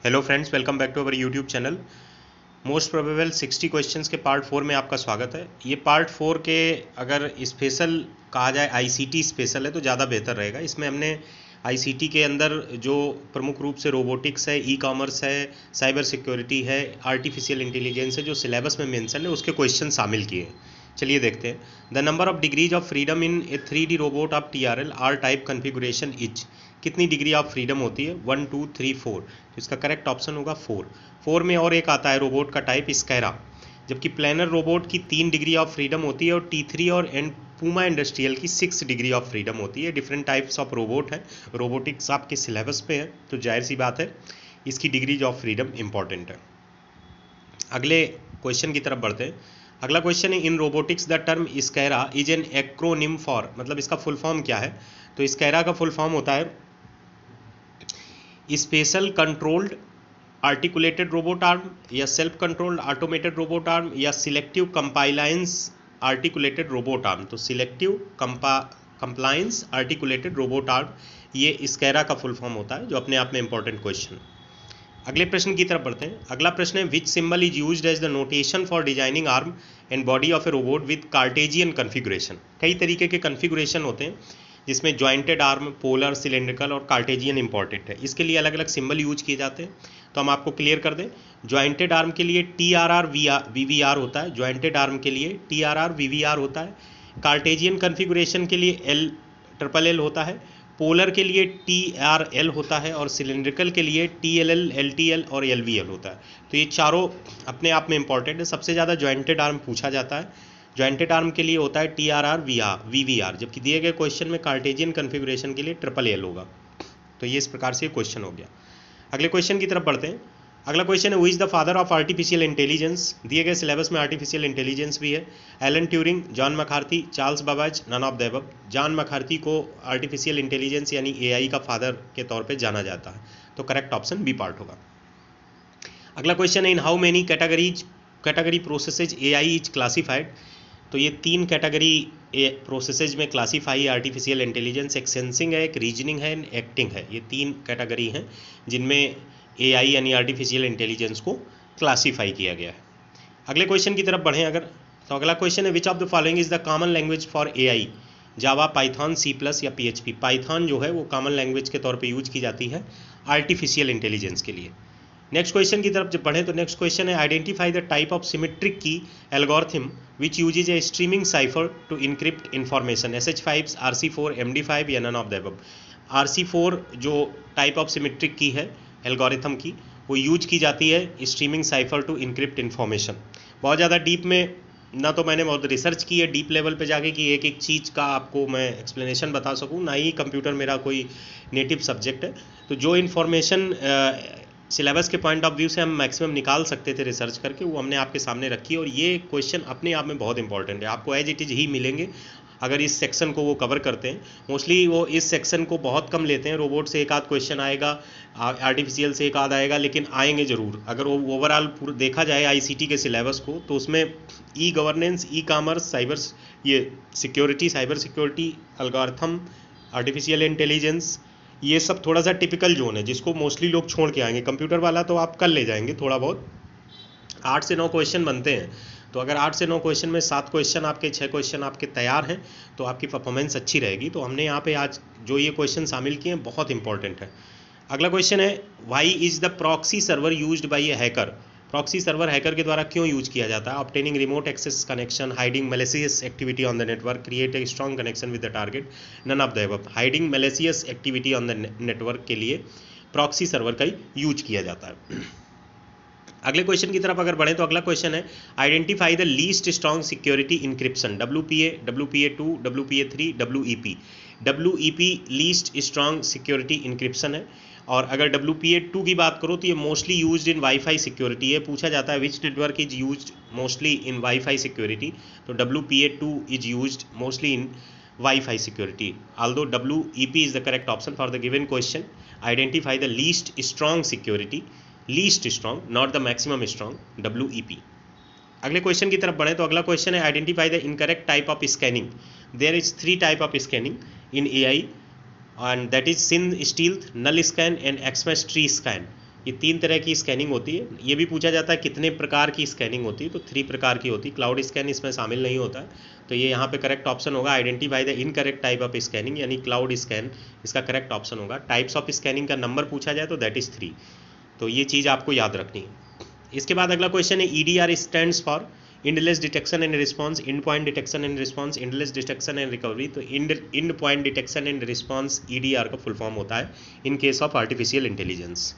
Hello friends, welcome back to our YouTube channel. Most probable 60 questions के part 4 में आपका स्वागत है। ये पार्ट 4 के अगर स्पेशल कहा जाए आईसीटी स्पेशल है तो ज़्यादा बेहतर रहेगा। इसमें हमने आईसीटी के अंदर जो प्रमुख रूप से रोबोटिक्स है, ई कॉमर्स है, साइबर सिक्योरिटी है, आर्टिफिशियल इंटेलिजेंस है, जो सिलेबस में मेंशन है उसके क्वेश्चन शामिल किए हैं। चलिए देखते हैं। The number of degrees of freedom in a 3D robot of TRL R type configuration is. कितनी डिग्री ऑफ फ्रीडम होती है? 1 2 3 4। तो इसका करेक्ट ऑप्शन होगा 4। 4 में और एक आता है रोबोट का टाइप स्कैरा। जबकि प्लानर रोबोट की 3 डिग्री ऑफ फ्रीडम होती है और T3 और पूमा इंडस्ट्रियल की 6 डिग्री ऑफ फ्रीडम होती है। डिफरेंट टाइप्स ऑफ रोबोट है। रोबोटिक्स आपके सिलेबस पे है तो जाहिर सी बात है इसकी डिग्रीज ऑफ फ्रीडम इंपॉर्टेंट है। अगले क्वेश्चन की तरफ बढ़ते हैं। अगला क्वेश्चन है, in robotics the term SCARA is an acronym for, मतलब इसका फुल फॉर्म क्या है? तो स्कैरा का फुल फॉर्म होता है special controlled articulated robot arm, या self controlled automated robot arm, या selective compliance articulated robot arm. तो selective compliance articulated robot arm ये स्कैरा का फुल फॉर्म होता है, जो अपने आप में इंपॉर्टेंट क्वेश्चन। अगले प्रश्न की तरफ बढ़ते हैं। अगला प्रश्न है, which symbol is used as the notation for designing arm and body of a robot with Cartesian configuration. कई तरीके के कन्फिगुरेशन होते हैं जिसमें जॉइंटेड आर्म, पोलर, सिलेंड्रिकल और कार्टेजियन इंपॉर्टेंट है। इसके लिए अलग अलग सिंबल यूज किए जाते हैं। तो हम आपको क्लियर कर दें, जॉइंटेड आर्म के लिए TRR VVR होता है। जॉइंटेड आर्म के लिए TRR VVR होता है। कार्टेजियन कन्फिगुरेशन के लिए LLL होता है। पोलर के लिए TRL होता है और सिलेंड्रिकल के लिए TLL, LTL और LVL होता है। तो ये चारों अपने आप में इंपॉर्टेंट है। सबसे ज़्यादा जॉइंटेड आर्म पूछा जाता है। जॉइंटेड आर्म के लिए होता है TRR VVR, जबकि दिए गए क्वेश्चन में कार्टेजियन कन्फिगुरेशन के लिए LLL होगा। तो ये इस प्रकार से क्वेश्चन हो गया। अगले क्वेश्चन की तरफ बढ़ते हैं। अगला क्वेश्चन है, who is the father of artificial intelligence. दिए गए सिलेबस में आर्टिफिशियल इंटेलिजेंस भी है। Alan Turing, John McCarthy, Charles Babbage, none of the above. John McCarthy को आर्टिफिशियल इंटेलिजेंस यानी AI का फादर के तौर पे जाना जाता है। तो करेक्ट ऑप्शन बी पार्ट होगा। अगला क्वेश्चन है, in how many category processes AI is classified. तो ये 3 कैटेगरी प्रोसेसेज में क्लासीफाई है आर्टिफिशियल इंटेलिजेंस। एक सेंसिंग है, एक रीजनिंग है, एक्टिंग है। ये 3 कैटेगरी हैं जिनमें AI यानी आर्टिफिशियल इंटेलिजेंस को क्लासीफाई किया गया है। अगले क्वेश्चन की तरफ बढ़ें अगर, तो अगला क्वेश्चन है, which of the following is the common language for AI। Java, Python, C+ या PHP। पाइथन जो है वो कॉमन लैंग्वेज के तौर पे यूज की जाती है आर्टिफिशियल इंटेलिजेंस के लिए। नेक्स्ट क्वेश्चन की तरफ जब बढ़ें तो नेक्स्ट क्वेश्चन है, identify the type of symmetric key algorithm which uses a streaming cipher to encrypt information. SH5, RC4, MD5 या none of the above. RC4 जो टाइप ऑफ सिमेट्रिक की है एल्गोरिथम की, वो यूज की जाती है streaming cipher to encrypt information. बहुत ज़्यादा डीप में ना तो मैंने बहुत रिसर्च की है डीप लेवल पे जाके कि एक एक चीज़ का आपको मैं एक्सप्लेनेशन बता सकूं, ना ही कंप्यूटर मेरा कोई नेटिव सब्जेक्ट है। तो जो इन्फॉर्मेशन सिलेबस के पॉइंट ऑफ व्यू से हम मैक्सिमम निकाल सकते थे रिसर्च करके, वो हमने आपके सामने रखी है। और ये क्वेश्चन अपने आप में बहुत इंपॉर्टेंट है, आपको एज इट इज़ ही मिलेंगे अगर इस सेक्शन को वो कवर करते हैं। मोस्टली वो इस सेक्शन को बहुत कम लेते हैं। रोबोट से एक आध क्वेश्चन आएगा, आर्टिफिशियल से एक आध आएगा, लेकिन आएंगे ज़रूर। अगर वो ओवरऑल पूरा देखा जाए आईसीटी के सिलेबस को, तो उसमें e governance, e commerce, cyber security, algorithm, artificial intelligence, ये सब थोड़ा सा टिपिकल जोन है जिसको मोस्टली लोग छोड़ के आएंगे। कंप्यूटर वाला तो आप कर ले जाएंगे थोड़ा बहुत। 8 से 9 क्वेश्चन बनते हैं, तो अगर 8 से 9 क्वेश्चन में 7 क्वेश्चन आपके, 6 क्वेश्चन आपके तैयार हैं तो आपकी परफॉर्मेंस अच्छी रहेगी। तो हमने यहाँ पे आज जो ये क्वेश्चन शामिल किए हैं बहुत इंपॉर्टेंट है। अगला क्वेश्चन है, why is the proxy server used by a hacker. Proxy server hacker के द्वारा क्यों यूज किया जाता है? Obtaining remote access connection, hiding malicious activity on the network, create a strong connection with the target, none of the above. Hiding malicious activity on the network के लिए proxy server का use किया जाता है। अगले क्वेश्चन की तरफ अगर बढ़ें तो अगला क्वेश्चन है, identify the least strong security encryption. WPA, WPA2, WPA3, WEP। WEP least strong security encryption है। और अगर WPA2 की बात करो तो ये mostly used in WiFi security है। पूछा जाता है which network is used mostly in WiFi security, तो WPA2 is used mostly in Wi-Fi security. Although WEP is the correct option for the given question, identify the least strong security, least strong, not the maximum strong, WEP. अगले question की तरफ बढ़े तो अगला question है, identify the incorrect type of scanning. There is 3 type of scanning in AI, and that is sin stealth, null scan and xmas tree scan. ये 3 तरह की स्कैनिंग होती है। ये भी पूछा जाता है कितने प्रकार की स्कैनिंग होती है, तो 3 प्रकार की होती है। क्लाउड स्कैन इसमें शामिल नहीं होता है, तो ये यहाँ पे करेक्ट ऑप्शन होगा identify the incorrect type of scanning, यानी क्लाउड स्कैन इसका करेक्ट ऑप्शन होगा। टाइप्स ऑफ स्कैनिंग का नंबर पूछा जाए तो दैट इज़ 3, तो ये चीज़ आपको याद रखनी है। इसके बाद अगला क्वेश्चन है EDR stands for endless detection and response, endpoint detection and response, endless detection and recovery. तो endpoint detection and response EDR का फुल फॉर्म होता है in case of artificial intelligence.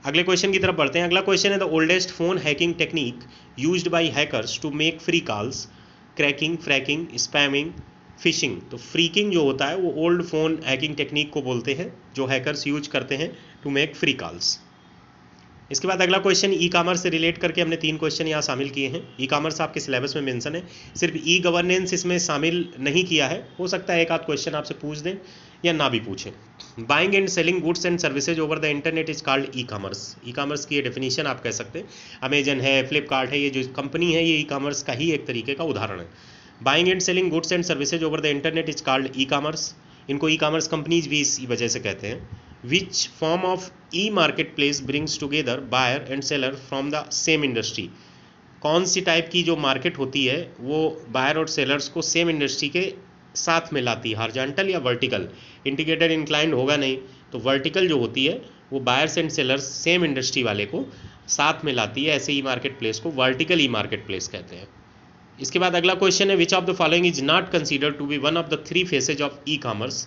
अगले क्वेश्चन की तरफ बढ़ते हैं। अगला क्वेश्चन है the oldest phone hacking technique used by hackers to make free calls, cracking, fracking, spamming, phishing. तो फ्रीकिंग जो होता है वो ओल्ड फोन हैकिंग टेक्निक को बोलते हैं जो हैकर्स यूज करते हैं टू मेक फ्री कॉल्स। इसके बाद अगला क्वेश्चन ई कॉमर्स से रिलेट करके हमने 3 क्वेश्चन यहाँ शामिल किए हैं। ई कॉमर्स आपके सिलेबस में मेंशन है, सिर्फ ई गवर्नेंस इसमें शामिल नहीं किया है। हो सकता है एक आध क्वेश्चन आपसे पूछ दें या ना भी पूछें। Buying and selling goods and services over the internet is called E commerce. E commerce की ये डेफिनेशन आप कह सकते हैं। अमेजन है, फ्लिपकार्ट है, ये जो कंपनी है ये ई कॉमर्स का ही एक तरीके का उदाहरण है। Buying and selling goods and services over the internet is called e commerce. इनको ई कॉमर्स कंपनीज भी इसी वजह से कहते हैं। Which form of e-marketplace brings together buyer and seller from the same industry? कौन सी टाइप की जो मार्केट होती है वो बायर और सेलर्स को सेम इंडस्ट्री के साथ में लाती है, हॉरिजॉन्टल या वर्टिकल? इंटीग्रेटेड इंक्लाइंड होगा नहीं, तो वर्टिकल जो होती है वो buyers and sellers same industry वाले को साथ में लाती है। ऐसे ई मार्केट प्लेस को वर्टिकल ई मार्केट प्लेस कहते हैं। इसके बाद अगला क्वेश्चन है which of the following is not considered to be one of the 3 phases of e commerce.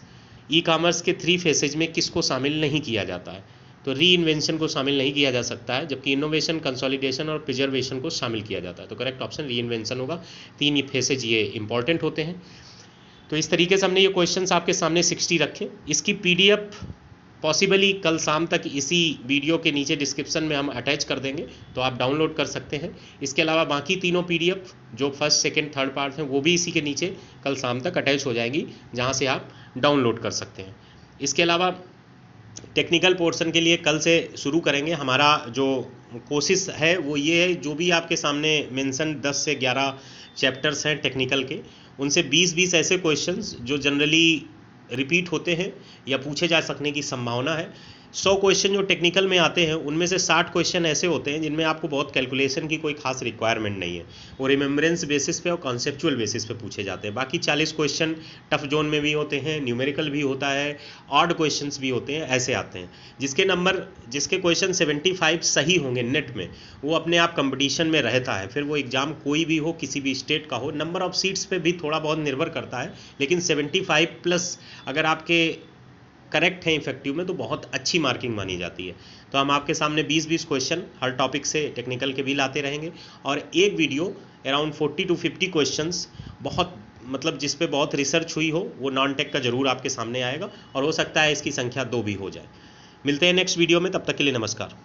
E commerce के 3 फेसेज में किसको शामिल नहीं किया जाता है? तो री इन्वेंशन को शामिल नहीं किया जा सकता है, जबकि इनोवेशन, कंसोलिडेशन और प्रिजर्वेशन को शामिल किया जाता है। तो करेक्ट ऑप्शन री इन्वेंशन होगा। 3 फेसेज ये इंपॉर्टेंट होते हैं। तो इस तरीके से हमने ये क्वेश्चंस आपके सामने 60 रखे। इसकी PDF पॉसिबली कल शाम तक इसी वीडियो के नीचे डिस्क्रिप्शन में हम अटैच कर देंगे, तो आप डाउनलोड कर सकते हैं। इसके अलावा बाकी तीनों PDF जो फर्स्ट, सेकंड, थर्ड पार्ट हैं वो भी इसी के नीचे कल शाम तक अटैच हो जाएंगी, जहां से आप डाउनलोड कर सकते हैं। इसके अलावा टेक्निकल पोर्शन के लिए कल से शुरू करेंगे। हमारा जो कोशिश है वो ये है, जो भी आपके सामने मेंशन 10 से 11 चैप्टर्स हैं टेक्निकल के, उनसे 20-20 ऐसे क्वेश्चंस जो जनरली रिपीट होते हैं या पूछे जा सकने की संभावना है। 100 क्वेश्चन जो टेक्निकल में आते हैं उनमें से 60 क्वेश्चन ऐसे होते हैं जिनमें आपको बहुत कैलकुलेशन की कोई खास रिक्वायरमेंट नहीं है, वो रिमेम्बरेंस बेसिस पे और कॉन्सेप्चुअल बेसिस पे पूछे जाते हैं। बाकी 40 क्वेश्चन टफ जोन में भी होते हैं, न्यूमेरिकल भी होता है, ऑड क्वेश्चंस भी होते हैं, ऐसे आते हैं। जिसके क्वेश्चन 75 सही होंगे नेट में, वो अपने आप कंपटीशन में रहता है। फिर वो एग्जाम कोई भी हो, किसी भी स्टेट का हो, नंबर ऑफ सीट्स पे भी थोड़ा बहुत निर्भर करता है, लेकिन 75+ अगर आपके करेक्ट है इफेक्टिव में तो बहुत अच्छी मार्किंग मानी जाती है। तो हम आपके सामने 20-20 क्वेश्चन हर टॉपिक से टेक्निकल के भी लाते रहेंगे, और एक वीडियो अराउंड 40 to 50 क्वेश्चंस बहुत जिस पे बहुत रिसर्च हुई हो वो नॉन टेक का जरूर आपके सामने आएगा, और हो सकता है इसकी संख्या 2 भी हो जाए। मिलते हैं नेक्स्ट वीडियो में, तब तक के लिए नमस्कार।